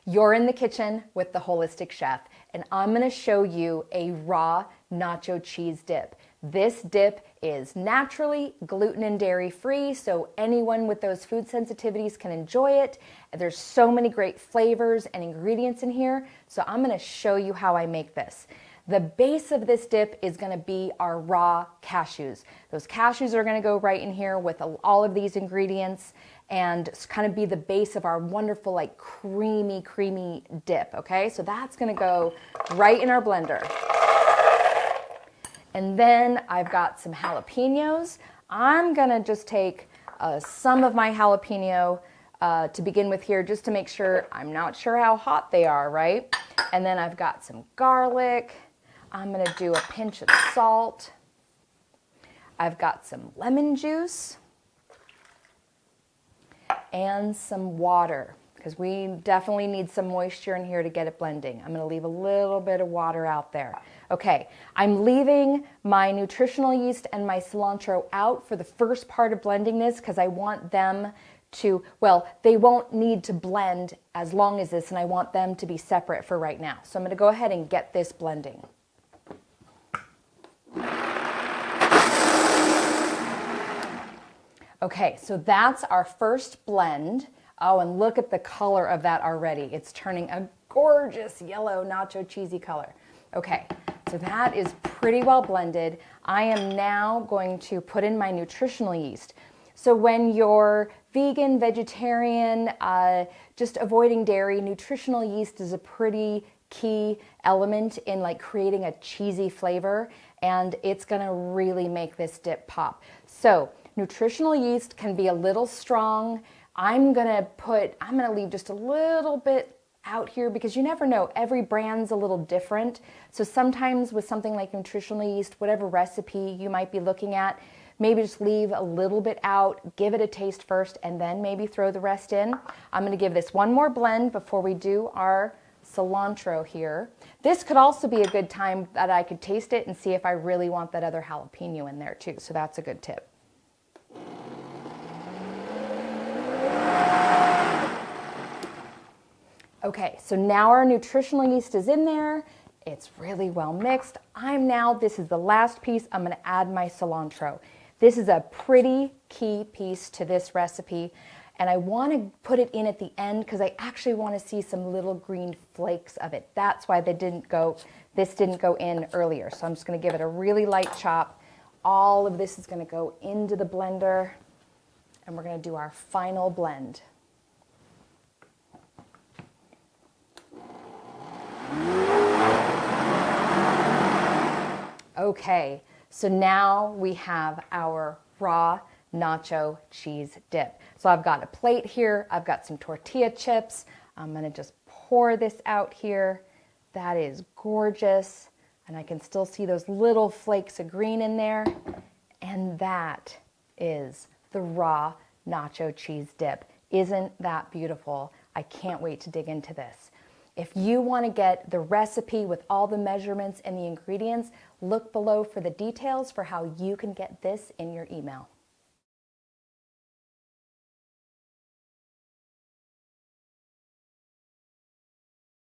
You're in the kitchen with the Holistic Chef, and I'm gonna show you a raw nacho cheese dip. This dip is naturally gluten and dairy free, so anyone with those food sensitivities can enjoy it. There's so many great flavors and ingredients in here, so I'm gonna show you how I make this. The base of this dip is gonna be our raw cashews. Those cashews are gonna go right in here with all of these ingredients and kind of be the base of our wonderful, like creamy dip, okay? So that's gonna go right in our blender. And then I've got some jalapenos. I'm gonna just take some of my jalapeno to begin with here, just to make sure. I'm not sure how hot they are, right? And then I've got some garlic. I'm gonna do a pinch of salt. I've got some lemon juice and some water, because we definitely need some moisture in here to get it blending. I'm gonna leave a little bit of water out there. Okay, I'm leaving my nutritional yeast and my cilantro out for the first part of blending this, because I want them to, well, they won't need to blend as long as this, and I want them to be separate for right now. So I'm gonna go ahead and get this blending. Okay, so that's our first blend. Oh, and look at the color of that already. It's turning a gorgeous yellow nacho cheesy color. Okay, so that is pretty well blended. I am now going to put in my nutritional yeast. So when you're vegan, vegetarian, just avoiding dairy, nutritional yeast is a pretty key element in like creating a cheesy flavor, and it's gonna really make this dip pop. So nutritional yeast can be a little strong. I'm gonna leave just a little bit out here, because you never know, every brand's a little different. So sometimes with something like nutritional yeast, whatever recipe you might be looking at, maybe just leave a little bit out, give it a taste first, and then maybe throw the rest in. I'm gonna give this one more blend before we do our cilantro here. This could also be a good time that I could taste it and see if I really want that other jalapeno in there too. So that's a good tip. Okay, so now our nutritional yeast is in there. It's really well mixed. This is the last piece, I'm gonna add my cilantro. This is a pretty key piece to this recipe, and I wanna put it in at the end because I actually wanna see some little green flakes of it. That's why this didn't go in earlier. So I'm just gonna give it a really light chop. All of this is gonna go into the blender, and we're gonna do our final blend. Okay, so now we have our raw nacho cheese dip. So I've got a plate here, I've got some tortilla chips. I'm gonna just pour this out here. That is gorgeous, and I can still see those little flakes of green in there. And that is the raw nacho cheese dip. Isn't that beautiful? I can't wait to dig into this. If you want to get the recipe with all the measurements and the ingredients, look below for the details for how you can get this in your email.